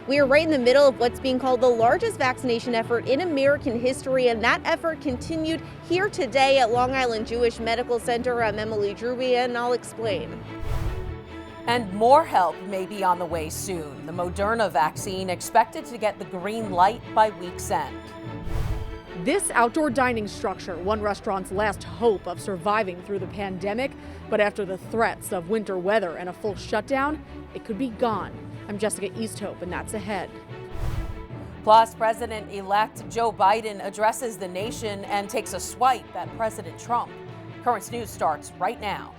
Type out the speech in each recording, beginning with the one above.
We are right in the middle of what's being called the largest vaccination effort in American history, and that effort continued here today at Long Island Jewish Medical Center. I'm Emily Druby, and I'll explain. And more help may be on the way soon. The Moderna vaccine expected to get the green light by week's end. This outdoor dining structure, one restaurant's last hope of surviving through the pandemic, but after the threats of winter weather and a full shutdown, it could be gone. I'm Jessica Easthope, and that's ahead. Plus, President-elect Joe Biden addresses the nation and takes a swipe at President Trump. Current News starts right now.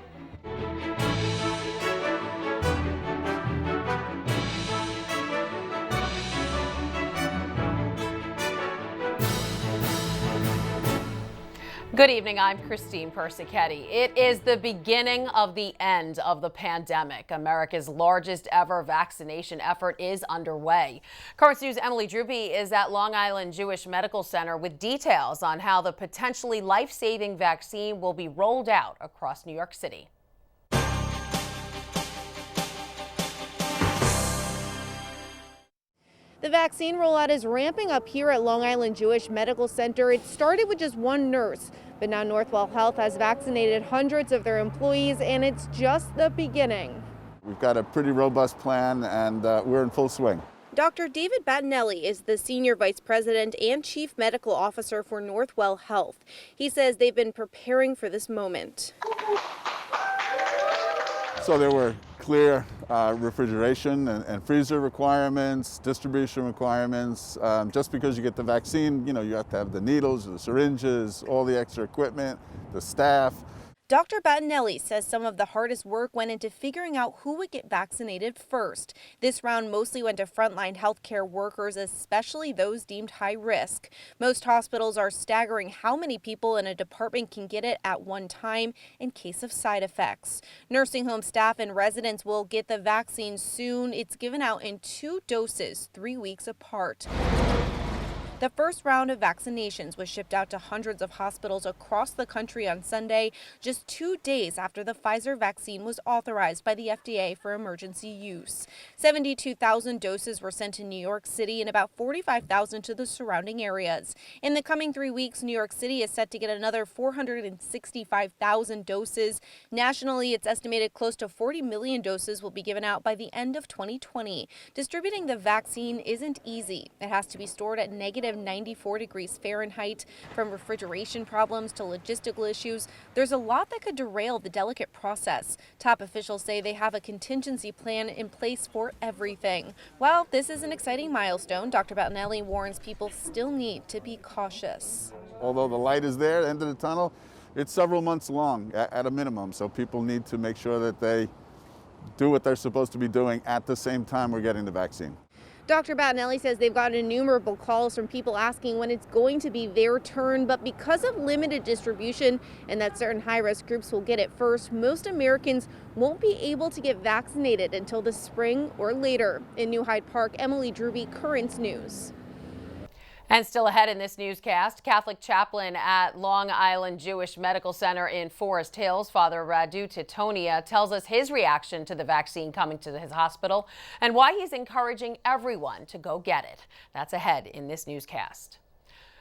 Good evening, I'm Christine Persichetti. It is the beginning of the end of the pandemic. America's largest ever vaccination effort is underway. Current News' Emily Druby is at Long Island Jewish Medical Center with details on how the potentially life-saving vaccine will be rolled out across New York City. The vaccine rollout is ramping up here at Long Island Jewish Medical Center. It started with just one nurse, but now Northwell Health has vaccinated hundreds of their employees, and it's just the beginning. We've got a pretty robust plan, and we're in full swing. Dr. David Battinelli is the Senior Vice President and Chief Medical Officer for Northwell Health. He says they've been preparing for this moment. So there were clear refrigeration and freezer requirements, distribution requirements. Just because you get the vaccine, you have to have the needles, the syringes, all the extra equipment, the staff. Dr. Battinelli says some of the hardest work went into figuring out who would get vaccinated first. This round mostly went to frontline healthcare workers, especially those deemed high risk. Most hospitals are staggering how many people in a department can get it at one time in case of side effects. Nursing home staff and residents will get the vaccine soon. It's given out in 2 doses, 3 weeks apart. The first round of vaccinations was shipped out to hundreds of hospitals across the country on Sunday, just 2 days after the Pfizer vaccine was authorized by the FDA for emergency use. 72,000 doses were sent to New York City and about 45,000 to the surrounding areas. In the coming 3 weeks, New York City is set to get another 465,000 doses. Nationally, it's estimated close to 40 million doses will be given out by the end of 2020. Distributing the vaccine isn't easy. It has to be stored at negative 94 degrees Fahrenheit. From refrigeration problems to logistical issues, there's a lot that could derail the delicate process. Top officials say they have a contingency plan in place for everything. While this is an exciting milestone, Dr. Battinelli warns people still need to be cautious. Although the light is there at the end of the tunnel, it's several months long at a minimum, so people need to make sure that they do what they're supposed to be doing at the same time we're getting the vaccine. Dr. Battinelli says they've gotten innumerable calls from people asking when it's going to be their turn, but because of limited distribution and that certain high-risk groups will get it first, most Americans won't be able to get vaccinated until the spring or later. In New Hyde Park, Emily Druby, Current News. And still ahead in this newscast, Catholic chaplain at Long Island Jewish Medical Center in Forest Hills, Father Radu Titonia, tells us his reaction to the vaccine coming to his hospital and why he's encouraging everyone to go get it. That's ahead in this newscast.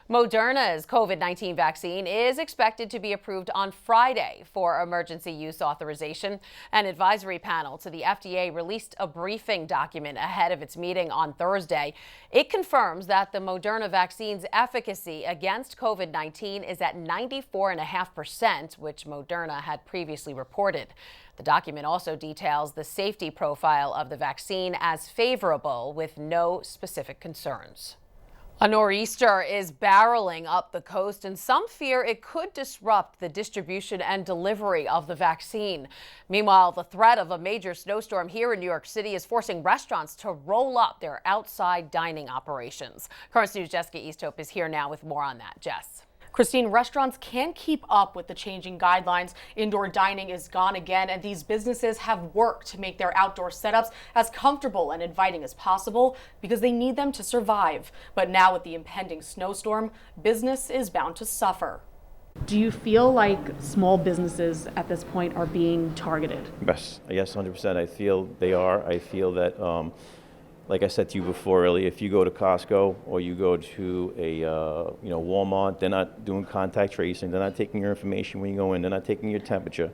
Moderna's COVID-19 vaccine is expected to be approved on Friday for emergency use authorization. An advisory panel to the FDA released a briefing document ahead of its meeting on Thursday. It confirms that the Moderna vaccine's efficacy against COVID-19 is at 94.5%, which Moderna had previously reported. The document also details the safety profile of the vaccine as favorable, with no specific concerns. A nor'easter is barreling up the coast, and some fear it could disrupt the distribution and delivery of the vaccine. Meanwhile, the threat of a major snowstorm here in New York City is forcing restaurants to roll up their outside dining operations. Current News' Jessica Easthope is here now with more on that. Jess. Christine, restaurants can't keep up with the changing guidelines. Indoor dining is gone again, and these businesses have worked to make their outdoor setups as comfortable and inviting as possible because they need them to survive. But now with the impending snowstorm, business is bound to suffer. Do you feel like small businesses at this point are being targeted? Yes, 100%. I feel they are. I feel that Like I said to you before earlier, if you go to Costco or you go to a Walmart, they're not doing contact tracing. They're not taking your information when you go in. They're not taking your temperature.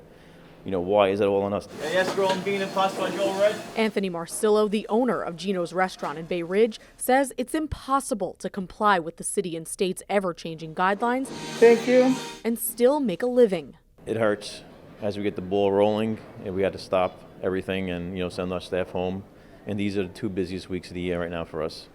Why is that all on us? Yes, roll bean and pasta on Joel Red. Anthony Marcillo, the owner of Gino's restaurant in Bay Ridge, says it's impossible to comply with the city and state's ever-changing guidelines. Thank you. And still make a living. It hurts as we get the ball rolling, and we had to stop everything and send our staff home. And these are the 2 busiest weeks of the year right now for us.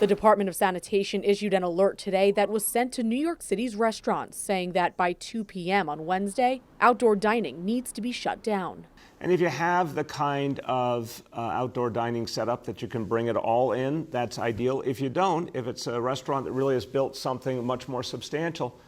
The Department of Sanitation issued an alert today that was sent to New York City's restaurants, saying that by 2 p.m. on Wednesday, outdoor dining needs to be shut down. And if you have the kind of outdoor dining setup that you can bring it all in, that's ideal. If you don't, if it's a restaurant that really has built something much more substantial,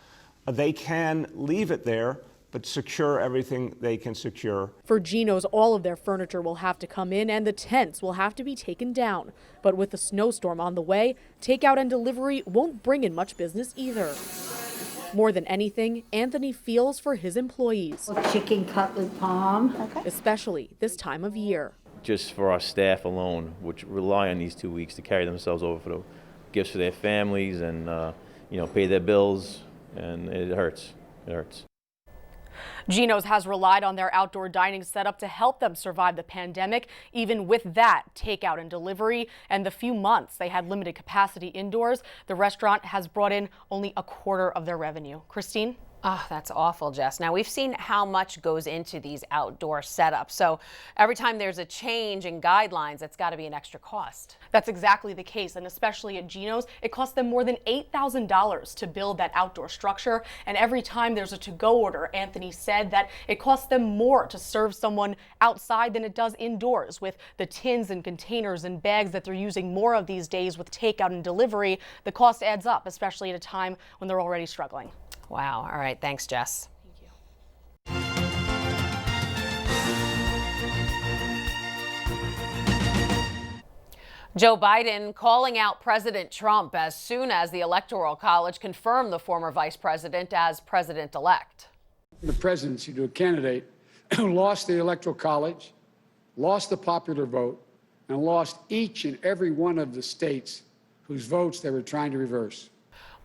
they can leave it there, but secure everything they can secure. For Gino's, all of their furniture will have to come in and the tents will have to be taken down. But with the snowstorm on the way, takeout and delivery won't bring in much business either. More than anything, Anthony feels for his employees. Chicken cutlet palm. Especially this time of year. Just for our staff alone, which rely on these 2 weeks to carry themselves over for the gifts for their families and pay their bills, and it hurts. It hurts. Gino's has relied on their outdoor dining setup to help them survive the pandemic. Even with that, takeout and delivery, and the few months they had limited capacity indoors, the restaurant has brought in only a quarter of their revenue. Christine? Oh, that's awful, Jess. Now, we've seen how much goes into these outdoor setups. So every time there's a change in guidelines, it's got to be an extra cost. That's exactly the case. And especially at Gino's, it cost them more than $8,000 to build that outdoor structure. And every time there's a to-go order, Anthony said that it costs them more to serve someone outside than it does indoors. With the tins and containers and bags that they're using more of these days with takeout and delivery, the cost adds up, especially at a time when they're already struggling. Wow. All right. Thanks, Jess. Thank you. Joe Biden calling out President Trump as soon as the Electoral College confirmed the former vice president as president-elect. The presidency to a candidate who lost the Electoral College, lost the popular vote, and lost each and every one of the states whose votes they were trying to reverse.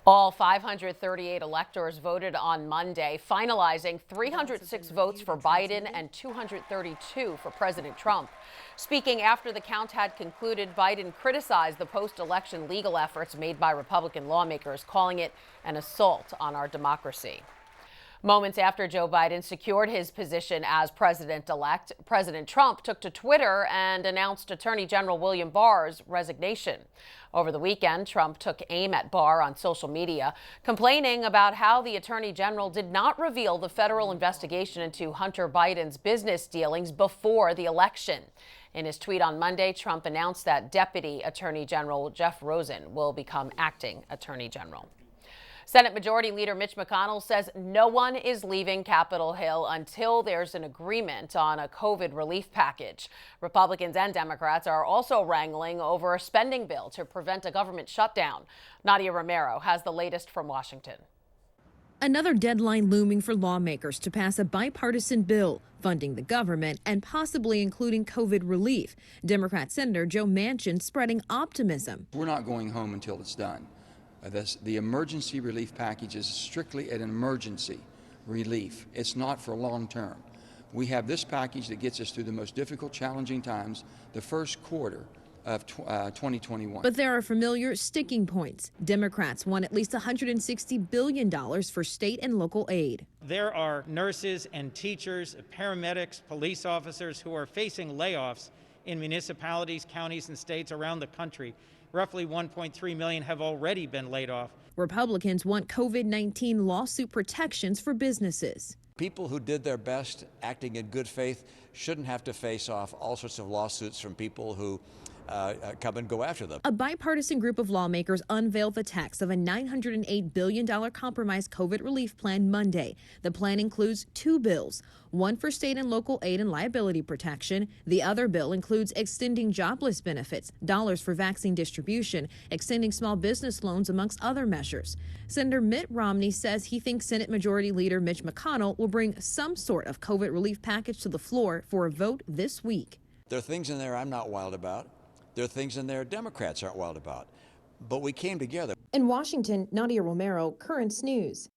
All 538 electors voted on Monday, finalizing 306 votes for Biden and 232 for President Trump. Speaking after the count had concluded, Biden criticized the post-election legal efforts made by Republican lawmakers, calling it an assault on our democracy. Moments after Joe Biden secured his position as president-elect, President Trump took to Twitter and announced Attorney General William Barr's resignation. Over the weekend, Trump took aim at Barr on social media, complaining about how the Attorney General did not reveal the federal investigation into Hunter Biden's business dealings before the election. In his tweet on Monday, Trump announced that Deputy Attorney General Jeff Rosen will become acting Attorney General. Senate Majority Leader Mitch McConnell says no one is leaving Capitol Hill until there's an agreement on a COVID relief package. Republicans and Democrats are also wrangling over a spending bill to prevent a government shutdown. Nadia Romero has the latest from Washington. Another deadline looming for lawmakers to pass a bipartisan bill funding the government and possibly including COVID relief. Democrat Senator Joe Manchin spreading optimism. We're not going home until it's done. The emergency relief package is strictly an emergency relief. It's not for long term. We have this package that gets us through the most difficult, challenging times, the first quarter of 2021. But there are familiar sticking points. Democrats want at least $160 billion for state and local aid. There are nurses and teachers, paramedics, police officers who are facing layoffs in municipalities, counties, and states around the country. Roughly 1.3 million have already been laid off. Republicans want COVID-19 lawsuit protections for businesses. People who did their best, acting in good faith, shouldn't have to face off all sorts of lawsuits from people who come and go after them. A bipartisan group of lawmakers unveiled the text of a $908 billion compromise COVID relief plan Monday. The plan includes two bills, one for state and local aid and liability protection. The other bill includes extending jobless benefits, dollars for vaccine distribution, extending small business loans, amongst other measures. Senator Mitt Romney says he thinks Senate Majority Leader Mitch McConnell will bring some sort of COVID relief package to the floor for a vote this week. There are things in there I'm not wild about. There are things in there Democrats aren't wild about. But we came together. In Washington, Nadia Romero, Currents News.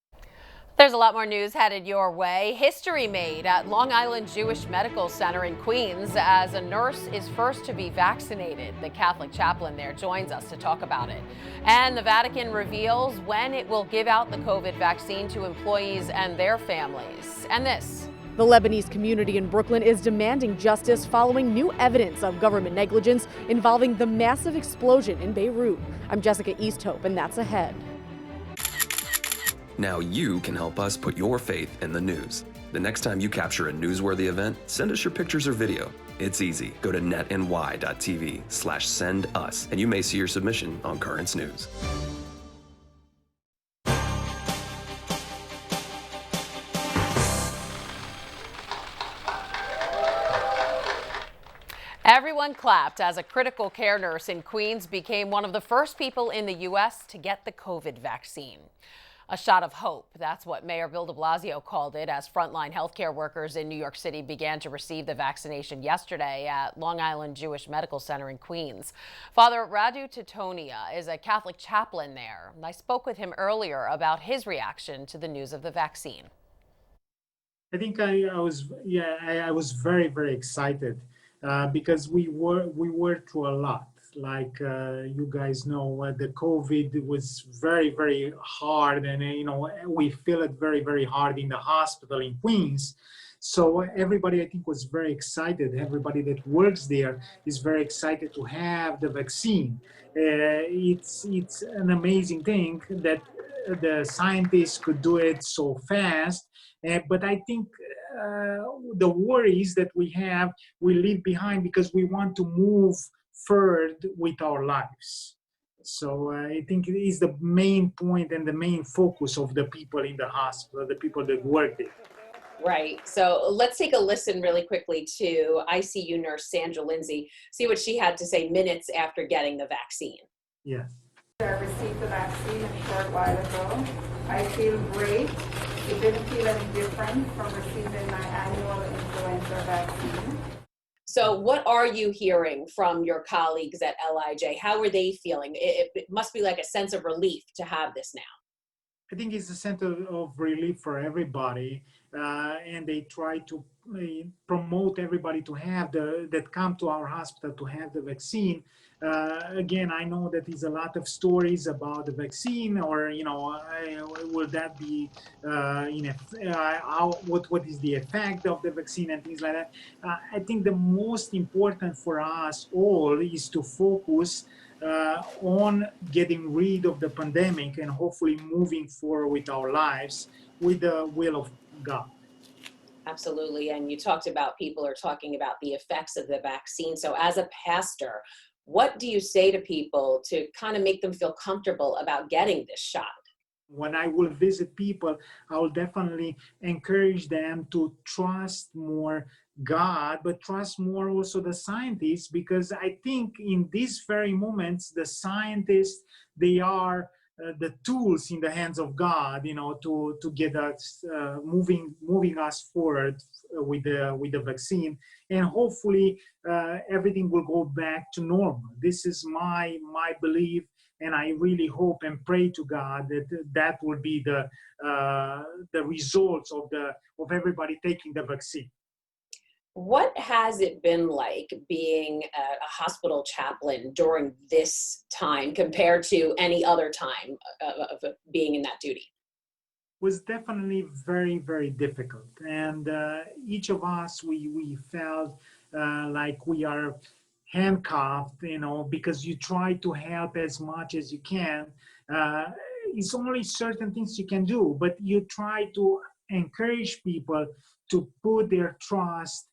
There's a lot more news headed your way. History made at Long Island Jewish Medical Center in Queens as a nurse is first to be vaccinated. The Catholic chaplain there joins us to talk about it. And the Vatican reveals when it will give out the COVID vaccine to employees and their families. And this. The Lebanese community in Brooklyn is demanding justice following new evidence of government negligence involving the massive explosion in Beirut. I'm Jessica Easthope, and that's ahead. Now you can help us put your faith in the news. The next time you capture a newsworthy event, send us your pictures or video. It's easy. Go to netny.tv/send us, and you may see your submission on Currents News. Everyone clapped as a critical care nurse in Queens became one of the first people in the U.S. to get the COVID vaccine. A shot of hope. That's what Mayor Bill de Blasio called it as frontline healthcare workers in New York City began to receive the vaccination yesterday at Long Island Jewish Medical Center in Queens. Father Radu Titonia is a Catholic chaplain there. I spoke with him earlier about his reaction to the news of the vaccine. I think I was very, very excited because we were through a lot. Like you guys know, the COVID was very, very hard, and we feel it very, very hard in the hospital in Queens. So everybody, I think, was very excited. Everybody that works there is very excited to have the vaccine. It's an amazing thing that the scientists could do it so fast. But I think the worries that we leave behind because we want to move forward with our lives. So I think it is the main point and the main focus of the people in the hospital, the people that work there. Right. So let's take a listen really quickly to ICU nurse Sandra Lindsay, see what she had to say minutes after getting the vaccine. Yeah. I received the vaccine a short while ago. I feel great. It didn't feel any different from receiving my annual influenza vaccine. So what are you hearing from your colleagues at LIJ? How are they feeling? It must be like a sense of relief to have this now. I think it's a sense of relief for everybody, and they try to promote everybody to have that come to our hospital to have the vaccine. Again, I know that there's a lot of stories about the vaccine, or will that be what is the effect of the vaccine and things like that. I think the most important for us all is to focus on getting rid of the pandemic and hopefully moving forward with our lives with the will of God. Absolutely. And you talked about people are talking about the effects of the vaccine. So as a pastor, what do you say to people to kind of make them feel comfortable about getting this shot? When I will visit people, I will definitely encourage them to trust more God, but trust more also the scientists, because I think in these very moments, the scientists, they are the tools in the hands of God, to get us moving us forward with the vaccine, and hopefully everything will go back to normal. This is my belief, and I really hope and pray to God that will be the results of everybody taking the vaccine. What has it been like being a hospital chaplain during this time compared to any other time of being in that duty? Was definitely very, very difficult. And each of us, we felt like we are handcuffed, because you try to help as much as you can. It's only certain things you can do, but you try to encourage people to put their trust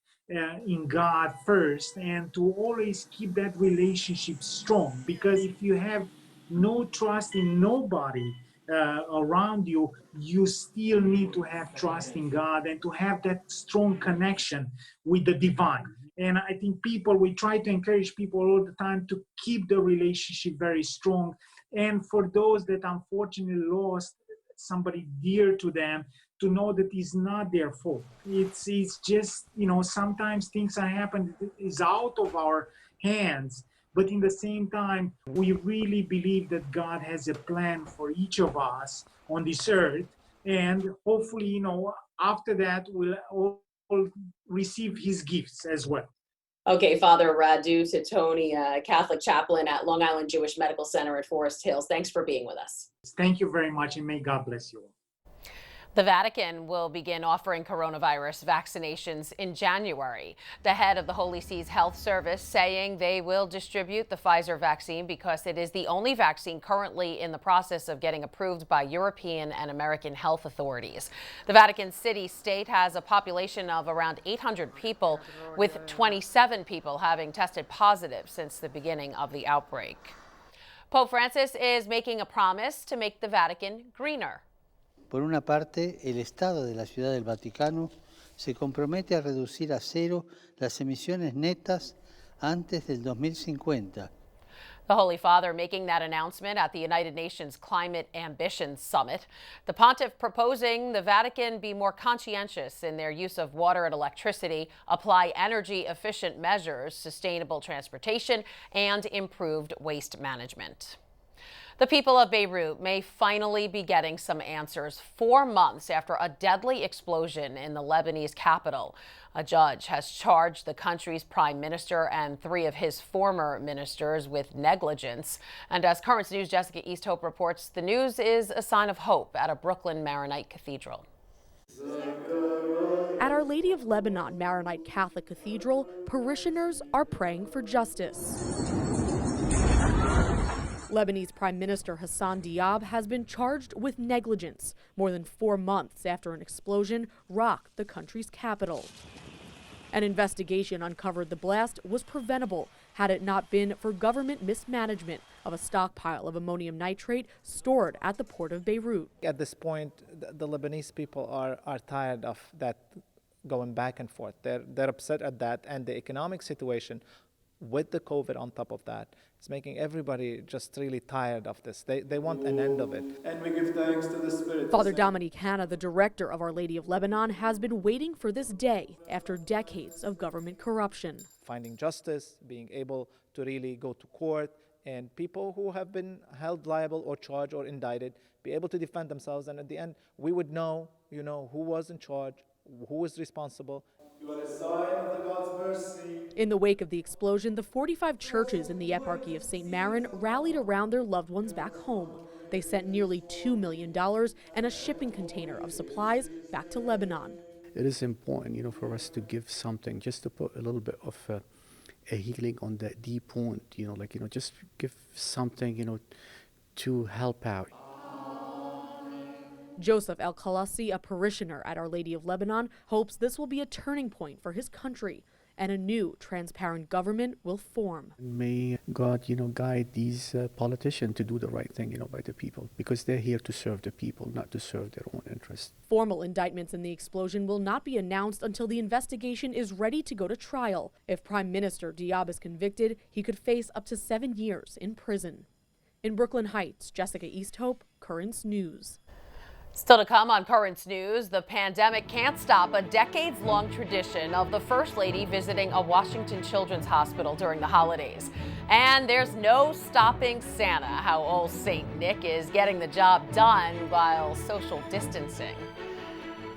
in God first, and to always keep that relationship strong, because if you have no trust in nobody around you, you still need to have trust in God and to have that strong connection with the divine. And I think we try to encourage people all the time to keep the relationship very strong. And for those that unfortunately lost somebody dear to them, to know that it's not their fault. It's just, sometimes things that happen is out of our hands, But in the same time, we really believe that God has a plan for each of us on this earth. And hopefully, after that, we'll all receive his gifts as well. Okay, Father Radu Titonia, Catholic chaplain at Long Island Jewish Medical Center at Forest Hills. Thanks for being with us. Thank you very much, and may God bless you all. The Vatican will begin offering coronavirus vaccinations in January. The head of the Holy See's Health Service saying they will distribute the Pfizer vaccine because it is the only vaccine currently in the process of getting approved by European and American health authorities. The Vatican city-state has a population of around 800 people, with 27 people having tested positive since the beginning of the outbreak. Pope Francis is making a promise to make the Vatican greener. Por una parte, el Estado de la Ciudad del Vaticano se compromete a reducir a cero las emisiones netas antes del 2050. The Holy Father making that announcement at the United Nations Climate Ambition Summit. The pontiff proposing the Vatican be more conscientious in their use of water and electricity, apply energy-efficient measures, sustainable transportation, and improved waste management. The people of Beirut may finally be getting some answers 4 months after a deadly explosion in the Lebanese capital. A judge has charged the country's prime minister and 3 of his former ministers with negligence. And as Currents News' Jessica Easthope reports, the news is a sign of hope at a Brooklyn Maronite cathedral. At Our Lady of Lebanon Maronite Catholic Cathedral, parishioners are praying for justice. Lebanese Prime Minister Hassan Diab has been charged with negligence more than 4 months after an explosion rocked the country's capital. An investigation uncovered the blast was preventable had it not been for government mismanagement of a stockpile of ammonium nitrate stored at the port of Beirut. At this point, the Lebanese people are tired of that going back and forth. They're upset at that, and the economic situation with the COVID on top of that, it's making everybody just really tired of this. They want an end of it. And we give thanks to the Spirit. Father Dominique Hanna, the director of Our Lady of Lebanon, has been waiting for this day after decades of government corruption. Finding justice, being able to really go to court, and people who have been held liable or charged or indicted be able to defend themselves. And at the end, we would know, who was in charge, who was responsible. You are a sign of the God's mercy. In the wake of the explosion, the 45 churches in the Eparchy of St. Maron rallied around their loved ones back home. They sent nearly $2 million and a shipping container of supplies back to Lebanon. It is important, for us to give something, just to put a little bit of a healing on that deep wound, just give something, to help out. Joseph El-Khalasi, a parishioner at Our Lady of Lebanon, hopes this will be a turning point for his country and a new, transparent government will form. May God, guide these politicians to do the right thing, by the people, because they're here to serve the people, not to serve their own interests. Formal indictments in the explosion will not be announced until the investigation is ready to go to trial. If Prime Minister Diab is convicted, he could face up to 7 years in prison. In Brooklyn Heights, Jessica Easthope, Currents News. Still to come on Currents News, the pandemic can't stop a decades-long tradition of the First Lady visiting a Washington Children's Hospital during the holidays. And there's no stopping Santa, how old St. Nick is getting the job done while social distancing.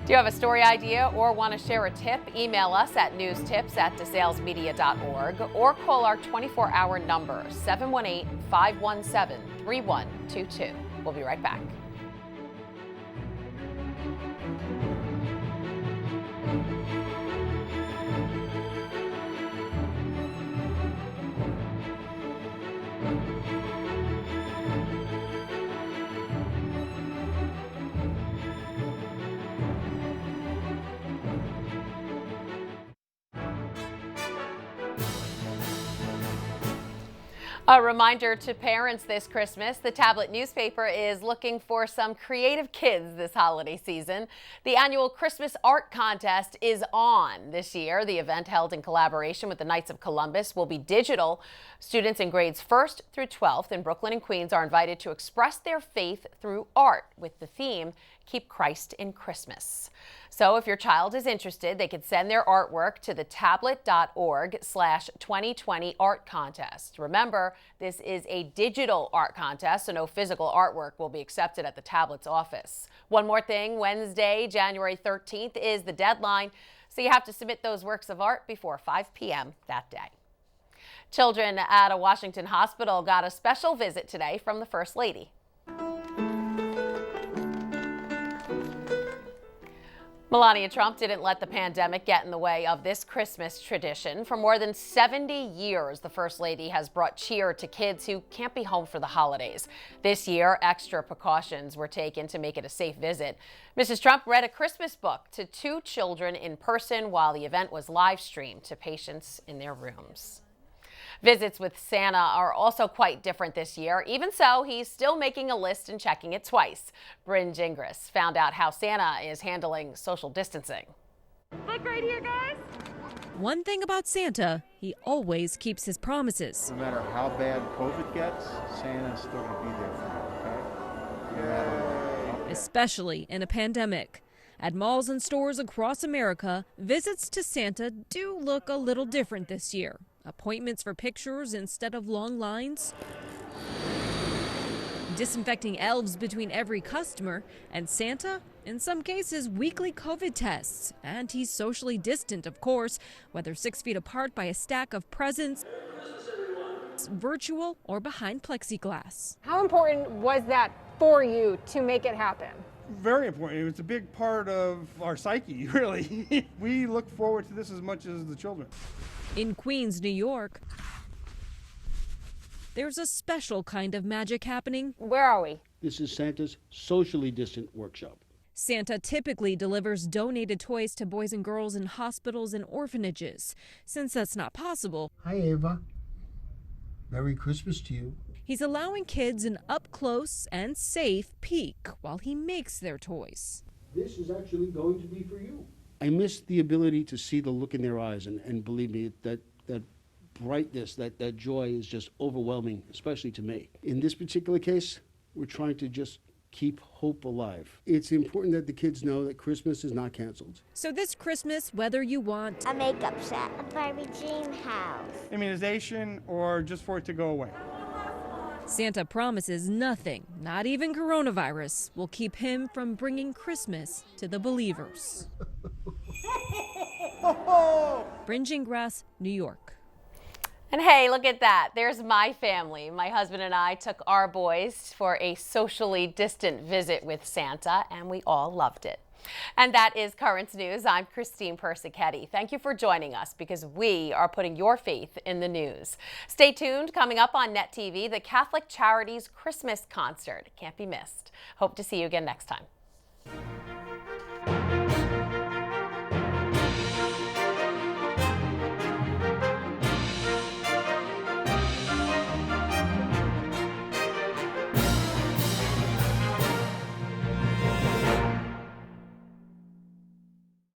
Do you have a story idea or want to share a tip? Email us at newstips@desalesmedia.org or call our 24-hour number, 718-517-3122. We'll be right back. A reminder to parents this Christmas, the tablet newspaper is looking for some creative kids this holiday season. The annual Christmas art contest is on this year. The event, held in collaboration with the Knights of Columbus, will be digital. Students in grades 1st through 12th in Brooklyn and Queens are invited to express their faith through art with the theme, Keep Christ in Christmas. So if your child is interested, they could send their artwork to the tablet.org/2020 art contest. Remember, this is a digital art contest, so no physical artwork will be accepted at the tablet's office. One more thing, Wednesday, January 13th is the deadline, so you have to submit those works of art before 5 p.m. that day. Children at a Washington hospital got a special visit today from the First Lady. Melania Trump didn't let the pandemic get in the way of this Christmas tradition. For more than 70 years, the First Lady has brought cheer to kids who can't be home for the holidays. This year, extra precautions were taken to make it a safe visit. Mrs. Trump read a Christmas book to 2 children in person while the event was live streamed to patients in their rooms. Visits with Santa are also quite different this year. Even so, he's still making a list and checking it twice. Bryn Gingras found out how Santa is handling social distancing. Look right here, guys. One thing about Santa, he always keeps his promises. No matter how bad COVID gets, Santa's still going to be there for you, okay? No matter what. Especially in a pandemic. At malls and stores across America, visits to Santa do look a little different this year. Appointments for pictures instead of long lines, disinfecting elves between every customer, and Santa, in some cases, weekly COVID tests. And he's socially distant, of course, whether 6 feet apart by a stack of presents, virtual or behind plexiglass. How important was that for you to make it happen? Very important. It was a big part of our psyche, really. We look forward to this as much as the children. In Queens, New York, there's a special kind of magic happening. Where are we? This is Santa's socially distant workshop. Santa typically delivers donated toys to boys and girls in hospitals and orphanages. Since that's not possible, Hi, Ava. Merry Christmas to you. he's allowing kids an up-close and safe peek while he makes their toys. This is actually going to be for you. I miss the ability to see the look in their eyes, and believe me, that brightness, that joy is just overwhelming, especially to me. In this particular case, we're trying to just keep hope alive. It's important that the kids know that Christmas is not canceled. So this Christmas, whether you want a makeup set, a Barbie dream house, Immunization, or just for it to go away. Santa promises nothing, not even coronavirus, will keep him from bringing Christmas to the believers. Bryn Gingras, New York. And hey, look at that. There's my family. My husband and I took our boys for a socially distant visit with Santa, and we all loved it. And that is Currents News. I'm Christine Persichetti. Thank you for joining us because we are putting your faith in the news. Stay tuned. Coming up on Net TV, the Catholic Charities Christmas concert. It can't be missed. Hope to see you again next time.